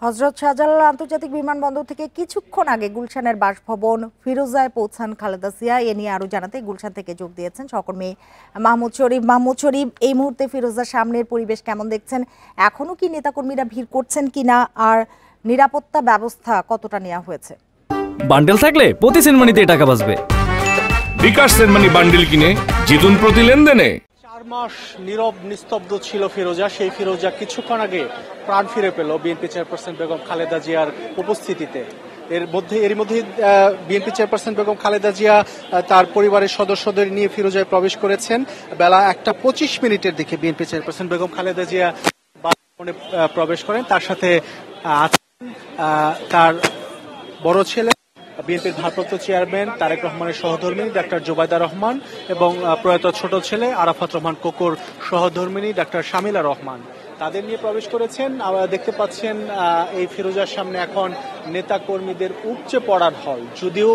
হযরত শাহজালাল আন্তর্জাতিক বিমানবন্দর থেকে কিছুক্ষণ আগে গুলশানের বাসভবন ফিরোজায় পৌঁছান খালেদা জিয়া। এ নিয়ে আরো জানাতে গুলশান থেকে যোগ দিয়েছেন সহকর্মী মাহমুদ শরীফ। এই মুহূর্তে ফিরোজার সামনের পরিবেশ কেমন দেখছেন? এখনো কি নেতাকর্মীরা ভিড় করছেন কিনা, আর নিরাপত্তা ব্যবস্থা কতটা নেওয়া হয়েছে? বান্ডেল থাকলে প্রতি সেনমানিতে টাকা বাঁচবে। বিকাশ সেনমানি বান্ডেল কিনে জিতুন প্রতি লেনদেনে। 4 মাস নীরব নিস্তব্ধ ছিল ফিরোজা। সেই ফিরোজা কিছুক্ষণ আগে প্রাণ ফিরে পেল বিএনপি চেয়ারপারসন বেগম খালেদা জিয়ার উপস্থিতিতে। এরই মধ্যে বিএনপি চেয়ারপারসন বেগম খালেদা জিয়া তার পরিবারের সদস্যদের নিয়ে ফিরোজায় প্রবেশ করেছেন। বেলা 1:25 দিকে বিএনপি চেয়ারপারসন বেগম খালেদা জিয়া বাসভবনে প্রবেশ করেন। তার সাথে আছেন তার বড় ছেলে বিএনপির ভারপ্রাপ্ত চেয়ারম্যান তারেক রহমানের সহধর্মিনী ডাক্তার জুবাইদা রহমান এবং প্রয়াত ছোট ছেলে আরাফাত রহমান কোকোর সহধর্মিনী ডাক্তার শামিলা রহমান। তাদের নিয়ে প্রবেশ করেছেন। দেখতে পাচ্ছেন এই ফিরোজার সামনে এখন নেতা কর্মীদের উপচে পড়ার ঢল। যদিও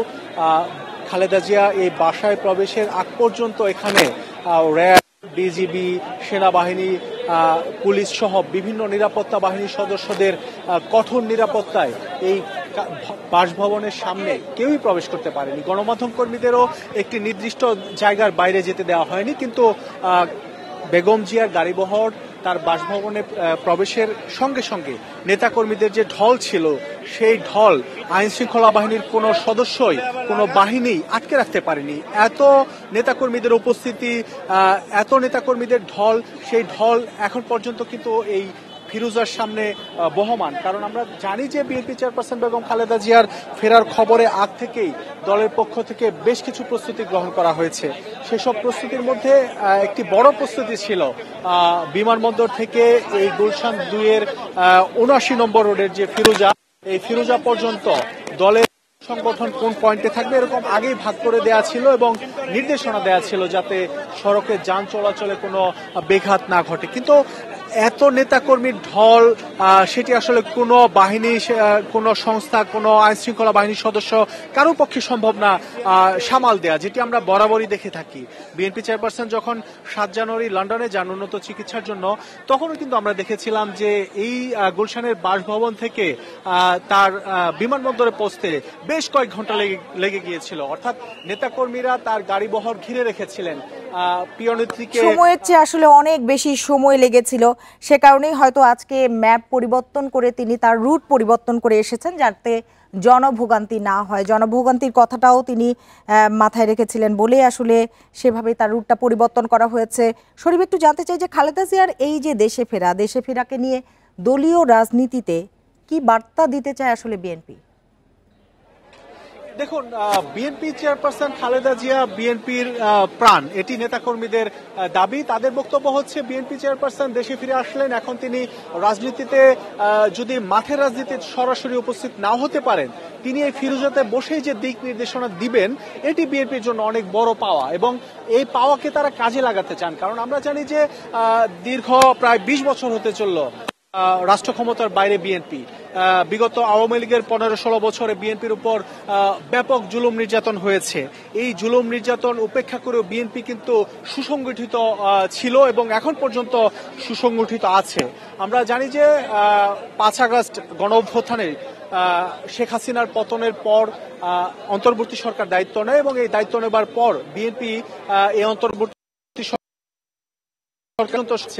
খালেদা জিয়া এই বাসায় প্রবেশের আগ পর্যন্ত এখানে র্যাব, বিজিবি, সেনাবাহিনী, পুলিশ সহ বিভিন্ন নিরাপত্তা বাহিনীর সদস্যদের কঠোর নিরাপত্তায় এই বাসভবনের সামনে কেউই প্রবেশ করতে পারেনি। গণমাধ্যম কর্মীদেরও একটি নির্দিষ্ট জায়গার বাইরে যেতে দেওয়া হয়নি। কিন্তু বেগম জিয়ার গাড়িবহর তার বাসভবনে প্রবেশের সঙ্গে সঙ্গে নেতাকর্মীদের যে ঢল ছিল, সেই ঢল আইন শৃঙ্খলা বাহিনীর কোনো সদস্যই, কোনো বাহিনী আটকে রাখতে পারেনি। এত নেতাকর্মীদের উপস্থিতি, এত নেতাকর্মীদের ঢল, সেই ঢল এখন পর্যন্ত কিন্তু এই ফিরোজার সামনে বহমান। কারণ আমরা জানি যে বিএনপি চেয়ারপারসন বেগম খালেদা জিয়ার ফেরার খবরে আগ থেকেই দলের পক্ষ থেকে বেশ কিছু প্রস্তুতি গ্রহণ করা হয়েছে। সেসব প্রস্তুতির মধ্যে একটি বড় প্রস্তুতি ছিল বিমানবন্দর থেকে এই গুলশান 2-এর 79 নম্বর রোডের যে ফিরোজা, এই ফিরোজা পর্যন্ত দলের সংগঠন কোন পয়েন্টে থাকবে এরকম আগেই ভাগ করে দেয়া ছিল এবং নির্দেশনা দেয়া ছিল যাতে সড়কে যান চলাচলে কোনো ব্যাঘাত না ঘটে। কিন্তু এত নেতাকর্মীর ঢল, সেটি আসলে কোনো বাহিনী, কোনো সংস্থা, কোনো আইন শৃঙ্খলা বাহিনীর সদস্য কারো পক্ষে সম্ভব না সামাল দেয়া, যেটি আমরা বরাবরই দেখে থাকি। বিএনপি চেয়ারপারসন যখন 7 জানুয়ারি লন্ডনে যান উন্নত চিকিৎসার জন্য, তখনও কিন্তু আমরা দেখেছিলাম যে এই গুলশানের বাসভবন থেকে তার বিমানবন্দরে পৌঁছতে বেশ কয়েক ঘন্টা লেগে গিয়েছিল। অর্থাৎ নেতাকর্মীরা তার গাড়িবহর ঘিরে রেখেছিলেন। সময়ের চেয়ে আসলে অনেক বেশি সময় লেগেছিল। সে কারণেই হয়তো আজকে ম্যাপ পরিবর্তন করে তিনি তার রুট পরিবর্তন করে এসেছেন, যাতে জনভোগান্তি না হয়। জনভোগান্তির কথাটাও তিনি মাথায় রেখেছিলেন বলেই আসলে সেভাবে তার রুটটা পরিবর্তন করা হয়েছে। শরীফ, একটু জানতে চাই যে খালেদা জিয়ার এই যে দেশে ফেরাকে নিয়ে দলীয় রাজনীতিতে কি বার্তা দিতে চায় আসলে বিএনপি? দেখুন, বিএনপি চেয়ারপারসন খালেদা জিয়া বিএনপির প্রাণ, এটি নেতাকর্মীদের দাবি। তাদের বক্তব্য হচ্ছে বিএনপি চেয়ারপারসন দেশে ফিরে আসলেন, এখন তিনি রাজনীতিতে, যদি মাঠের রাজনীতিতে সরাসরি উপস্থিত নাও হতে পারেন, তিনি এই ফিরোজাতে বসেই যে দিক নির্দেশনা দিবেন, এটি বিএনপির জন্য অনেক বড় পাওয়া এবং এই পাওয়াকে তারা কাজে লাগাতে চান। কারণ আমরা জানি যে দীর্ঘ প্রায় 20 বছর হতে চলল রাষ্ট্র ক্ষমতার বাইরে বিএনপি। বিগত আওয়ামী লীগের 15-16 বছরে বিএনপির উপর ব্যাপক জুলুম নির্যাতন হয়েছে। এই জুলুম নির্যাতন উপেক্ষা করেও বিএনপি কিন্তু সুসংগঠিত ছিল এবং এখন পর্যন্ত সুসংগঠিত আছে। আমরা জানি যে 5 আগস্ট গণ অভ্যুত্থানে শেখ হাসিনার পতনের পর অন্তর্বর্তী সরকার দায়িত্ব নেয় এবং এই দায়িত্ব নেবার পর বিএনপি এই অন্তর্বর্তী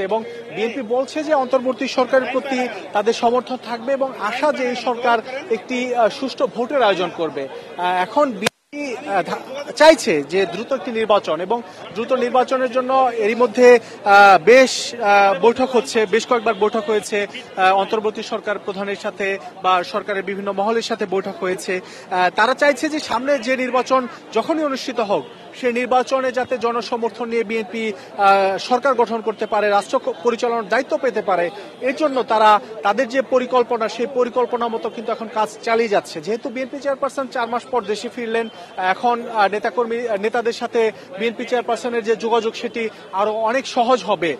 এবং বিএনপি বলছে যে অন্তর্বর্তী সরকারের প্রতি তাদের সমর্থন থাকবে এবং আশা যে এই সরকার একটি সুষ্ঠু ভোটের আয়োজন করবে। এখন বিএনপি চাইছে যে দ্রুত একটি নির্বাচন এবং দ্রুত নির্বাচনের জন্য এরই মধ্যে বেশ বৈঠক হচ্ছে, বেশ কয়েকবার বৈঠক হয়েছে অন্তর্বর্তী সরকার প্রধানের সাথে বা সরকারের বিভিন্ন মহলের সাথে বৈঠক হয়েছে। তারা চাইছে যে সামনে যে নির্বাচন যখনই অনুষ্ঠিত হোক, সেই নির্বাচনে যাতে জনসমর্থন নিয়ে বিএনপি সরকার গঠন করতে পারে, রাষ্ট্র পরিচালনার দায়িত্ব পেতে পারে, এর জন্য তারা তাদের যে পরিকল্পনা, সেই পরিকল্পনা মতো কিন্তু এখন কাজ চালিয়ে যাচ্ছে। যেহেতু বিএনপি চেয়ারপারসন 4 মাস পর দেশে ফিরলেন, এখন নেতাদের সাথে বিএনপি চেয়ারপারসনের যে যোগাযোগ সেটি আরো অনেক সহজ হবে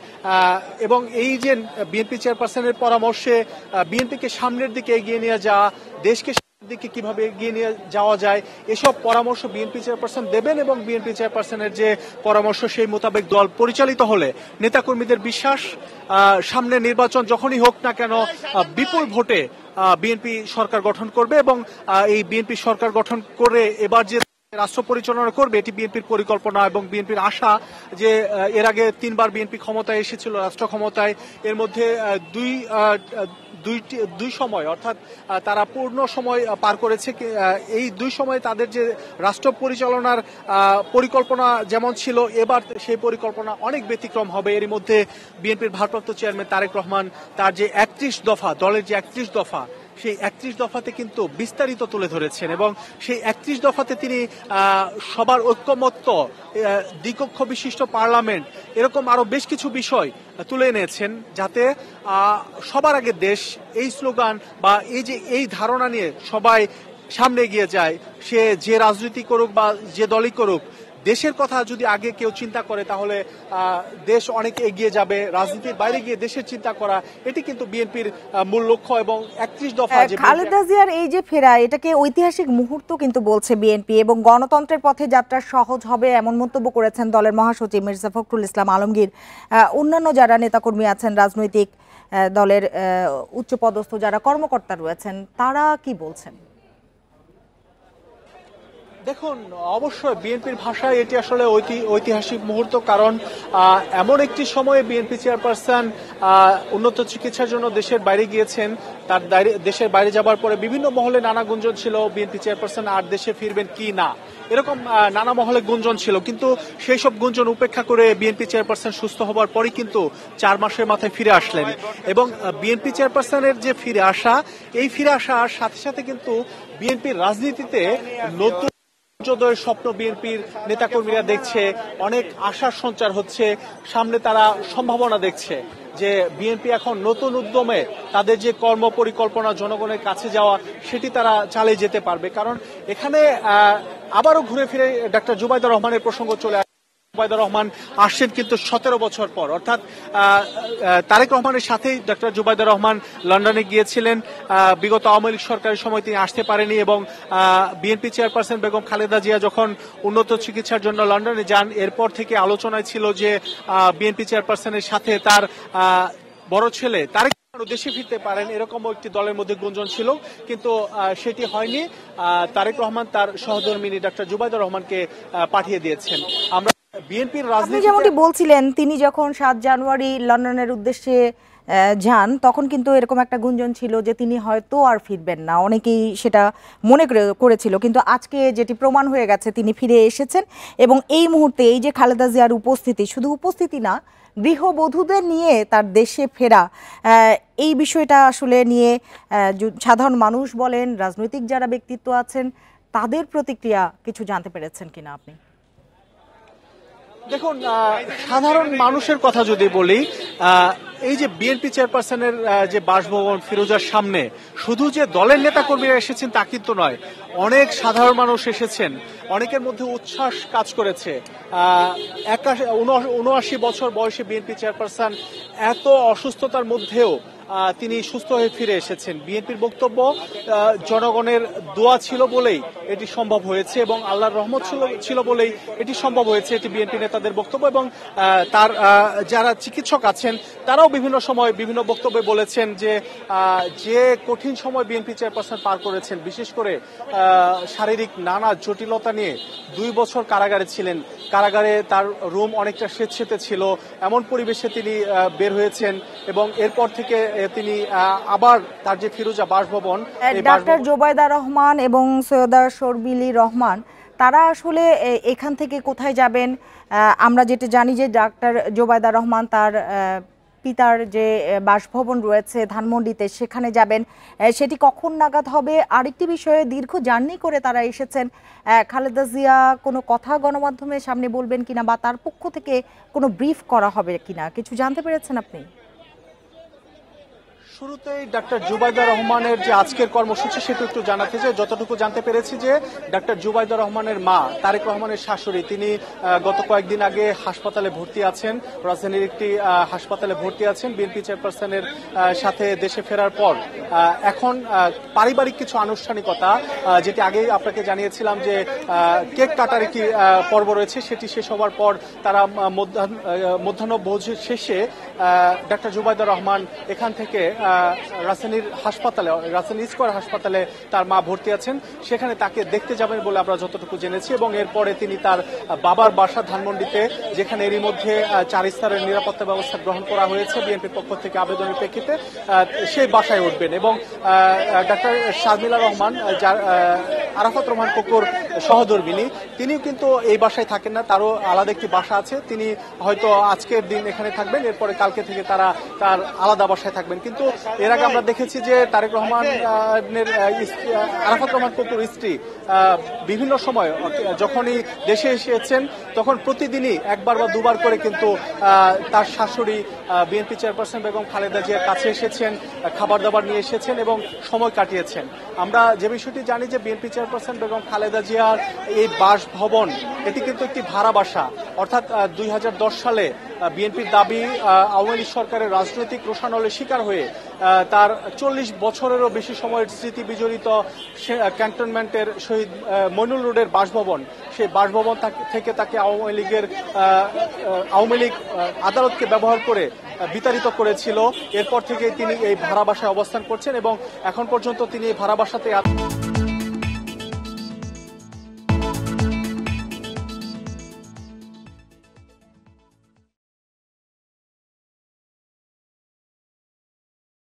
এবং এই যে বিএনপি চেয়ারপারসনের পরামর্শে বিএনপিকে সামনের দিকে এগিয়ে নিয়ে যাওয়া, দেশকে দিকে কিভাবে এগিয়ে নিয়ে যাওয়া যায় এসব পরামর্শ বিএনপি চেয়ারপারসন দেবেন এবং বিএনপি চেয়ারপারসনের যে পরামর্শ সেই মোতাবেক দল পরিচালিত হলে নেতাকর্মীদের বিশ্বাস সামনে নির্বাচন যখনই হোক না কেন বিপুল ভোটে বিএনপি সরকার গঠন করবে এবং এই বিএনপি সরকার গঠন করে এবার যে রাষ্ট্র পরিচালনা করবে এটি বিএনপির পরিকল্পনা এবং বিএনপির আশা যে এর আগে 3 বার বিএনপি ক্ষমতায় এসেছিল রাষ্ট্র ক্ষমতায় এর মধ্যে দুই সময় অর্থাৎ তারা পূর্ণ সময় পার করেছে এই 2 সময় তাদের যে রাষ্ট্র পরিচালনার পরিকল্পনা যেমন ছিল এবার সেই পরিকল্পনা অনেক ব্যতিক্রম হবে এর মধ্যে বিএনপির ভারপ্রাপ্ত চেয়ারম্যান তারেক রহমান তার যে 31 দফা দলের যে 31 দফা সেই 31 দফাতে কিন্তু বিস্তারিত তুলে ধরেছেন এবং সেই 31 দফাতে তিনি সবার ঐক্যমত্য দ্বিকক্ষ বিশিষ্ট পার্লামেন্ট এরকম আরো বেশ কিছু বিষয় তুলে এনেছেন যাতে সবার আগে দেশ এই স্লোগান বা এই ধারণা নিয়ে সবাই সামনে এগিয়ে যায় সে যে রাজনীতি করুক বা যে দলই করুক দেশের কথা যদি আগে কেউ চিন্তা করে তাহলে দেশ অনেক এগিয়ে যাবে রাজনীতির বাইরে গিয়ে দেশের চিন্তা করা এটি কিন্তু বিএনপির মূল লক্ষ্য এবং 31 দফা খালেদা জিয়ার এই যে ফেরা এটাকে ঐতিহাসিক মুহূর্ত কিন্তু বলছে বিএনপি এবং গণতন্ত্রের পথে যাত্রা সহজ হবে এমন মন্তব্য করেছেন দলের মহাসচিব মির্জা ফখরুল ইসলাম আলমগীর অন্যান্য যারা নেতাকর্মী আছেন রাজনৈতিক দলের উচ্চপদস্থ যারা কর্মকর্তা রয়েছেন তারা কি বলছেন দেখুন অবশ্যই বিএনপির ভাষায় এটি আসলে ঐতিহাসিক মুহূর্ত কারণ এমন একটি সময়ে বিএনপি চেয়ারপারসন উন্নত চিকিৎসার জন্য দেশের বাইরে গিয়েছেন তার দেশের বাইরে যাবার পরে বিভিন্ন মহলে নানা গুঞ্জন ছিল বিএনপি চেয়ারপারসন আর দেশে ফিরবেন কি না এরকম নানা মহলে গুঞ্জন ছিল কিন্তু সেই সব গুঞ্জন উপেক্ষা করে বিএনপি চেয়ারপারসন সুস্থ হবার পরই কিন্তু 4 মাসের মাথায় ফিরে আসলেন এবং বিএনপি চেয়ারপারসনের যে ফিরে আসা এই ফিরে আসার সাথে সাথে কিন্তু বিএনপির রাজনীতিতে নতুন সূর্যোদয়ের স্বপ্ন বিএনপির নেতাকর্মীরা দেখছে অনেক আশার সঞ্চার হচ্ছে সামনে তারা সম্ভাবনা দেখছে যে বিএনপি এখন নতুন উদ্যমে তাদের যে কর্ম পরিকল্পনা জনগণের কাছে যাওয়া সেটি তারা চালিয়ে যেতে পারবে কারণ এখানে আবারও ঘুরে ফিরে ডাক্তার জুবাইদুর রহমানের প্রসঙ্গ চলে আসে জুবাইদুর রহমান আসছেন কিন্তু 17 বছর পর অর্থাৎ তারেক রহমানের সাথেই ডক্টর জুবাইদুর রহমান লন্ডনে গিয়েছিলেন বিগত আওয়ামী লীগ সরকারের সময় তিনি আসতে পারেনি এবং বিএনপি চেয়ারপারসন বেগম খালেদা জিয়া যখন উন্নত চিকিৎসার জন্য লন্ডনে যান এরপর থেকে আলোচনায় ছিল যে বিএনপি চেয়ারপারসনের সাথে তার বড় ছেলে তারেক দেশে ফিরতে পারেন এরকমও একটি দলের মধ্যে গুঞ্জন ছিল কিন্তু সেটি হয়নি তারেক রহমান তার সহধর্মিনী ডক্টর জুবাইদুর রহমানকে পাঠিয়ে দিয়েছেন আমরা বিএনপির রাজনীতি যেমনটি বলছিলেন তিনি যখন 7 জানুয়ারি লন্ডনের উদ্দেশ্যে যান তখন কিন্তু এরকম একটা গুঞ্জন ছিল যে তিনি হয়তো আর ফিরবেন না অনেকেই সেটা মনে করেছিল কিন্তু আজকে যেটি প্রমাণ হয়ে গেছে তিনি ফিরে এসেছেন এবং এই মুহূর্তে এই যে খালেদা জিয়ার উপস্থিতি শুধু উপস্থিতি না গৃহবধূদের নিয়ে তার দেশে ফেরা এই বিষয়টা আসলে নিয়ে সাধারণ মানুষ বলেন রাজনৈতিক যারা ব্যক্তিত্ব আছেন তাদের প্রতিক্রিয়া কিছু জানতে পেরেছেন কিনা আপনি দেখুন সাধারণ মানুষের কথা যদি বলি এই যে বিএনপি চেয়ারপারসনের যে বাসভবন ফিরোজার সামনে শুধু যে দলের নেতা কর্মীরা এসেছেন তা কিন্তু নয় অনেক সাধারণ মানুষ এসেছেন অনেকের মধ্যে উচ্ছ্বাস কাজ করেছে ৭৯ বছর বয়সে বিএনপি চেয়ারপারসন এত অসুস্থতার মধ্যেও তিনি সুস্থ হয়ে ফিরে এসেছেন বিএনপির বক্তব্য জনগণের দোয়া ছিল বলেই এটি সম্ভব হয়েছে এবং আল্লাহর রহমত ছিল বলেই এটি সম্ভব হয়েছে এটি বিএনপি নেতাদের বক্তব্য এবং তার যারা চিকিৎসক আছেন তারাও বিভিন্ন সময় বিভিন্ন বক্তব্যে বলেছেন যে কঠিন সময় বিএনপি চেয়ারপারসন পার করেছেন বিশেষ করে শারীরিক নানা জটিলতা নিয়ে 2 বছর কারাগারে ছিলেন কারাগারে তার রুম অনেকটা স্বেচ্ছেতে ছিল এমন পরিবেশে তিনি বের হয়েছেন এবং এরপর থেকে তিনি আবার তার যে ফিরোজা বাসভবন ডাক্তার জুবাইদা রহমান এবং সৈয়দা শর্বিলি রহমান তারা আসলে এখান থেকে কোথায় যাবেন আমরা যেটা জানি যে ডাক্তার জুবাইদা রহমান তার পিতার যে বাসভবন রয়েছে ধানমন্ডিতে সেখানে যাবেন সেটি কখন নাগাদ হবে আরেকটি বিষয়ে দীর্ঘ জার্নি করে তারা এসেছেন খালেদা জিয়া কোনো কথা গণমাধ্যমের সামনে বলবেন কিনা বা তার পক্ষ থেকে কোনো ব্রিফ করা হবে কিনা কিছু জানতে পেরেছেন আপনি শুরুতেই ডাক্তার জুবাইদা রহমানের যে আজকের কর্মসূচি সেটা একটু জানাতে চাই। যতটুকু জানতে পেরেছি যে ডাক্তার জুবাইদা রহমানের মা তারেক রহমানের শাশুড়ি তিনি গত কয়েকদিন আগে হাসপাতালে ভর্তি আছেন, রাজধানীর একটি হাসপাতালে ভর্তি আছেন বিএনপি চেয়ারপারসনের সাথে দেশে ফেরার পর। এখন পারিবারিক কিছু আনুষ্ঠানিকতা, যেটি আগেই আপনাকে জানিয়েছিলাম যে কেক কাটার একটি পর্ব রয়েছে, সেটি শেষ হওয়ার পর তারা মধ্যাহ্নভোজ শেষে ডাক্তার জুবাইদা রহমান এখান থেকে রাজধানীর হাসপাতালে, রাজধানী স্কয়ার হাসপাতালে তার মা ভর্তি আছেন, সেখানে তাকে দেখতে যাবেন বলে আমরা যতটুকু জেনেছি। এবং এরপরে তিনি তার বাবার বাসা ধানমন্ডিতে, যেখানে এরই মধ্যে 4 স্তরের নিরাপত্তা ব্যবস্থা গ্রহণ করা হয়েছে বিএনপির পক্ষ থেকে আবেদনের প্রেক্ষিতে, সেই বাসায় উঠবেন। এবং ডাক্তার শারমিলা রহমান, যার আরাফাত রহমান কোকোর সহধর্মিনী, তিনিও কিন্তু এই বাসায় থাকেন না, তারও আলাদা একটি বাসা আছে। তিনি হয়তো আজকের দিন এখানে থাকবেন, এরপরে কালকে থেকে তারা তার আলাদা বাসায় থাকবেন। কিন্তু এর আগে আমরা দেখেছি যে তারেক রহমানের আরাফাত রহমান কোকোর স্ত্রী বিভিন্ন সময় যখনই দেশে এসেছেন তখন প্রতিদিনই একবার বা দুবার করে কিন্তু তার শাশুড়ি বিএনপি চেয়ারপারসন বেগম খালেদা জিয়ার কাছে এসেছেন, খাবার দাবার নিয়ে এসেছেন এবং সময় কাটিয়েছেন। আমরা যে বিষয়টি জানি যে বিএনপি চেয়ারপারসন বেগম খালেদা জিয়ার এই বাসভবন, এটি কিন্তু একটি ভাড়া বাসা। অর্থাৎ 2010 সালে বিএনপির দাবি আওয়ামী লীগ সরকারের রাজনৈতিক রোষানলের শিকার হয়ে তার 40 বছরেরও বেশি সময়ের স্মৃতি বিজড়িত ক্যান্টনমেন্টের শহীদ মইনুল রোডের বাসভবন, সেই বাসভবন থেকে তাকে আওয়ামী লীগ আদালতকে ব্যবহার করে বিতাড়িত করেছিল। এরপর থেকে তিনি এই ভাড়া বাসায় অবস্থান করছেন এবং এখন পর্যন্ত তিনি এই ভাড়া বাসাতে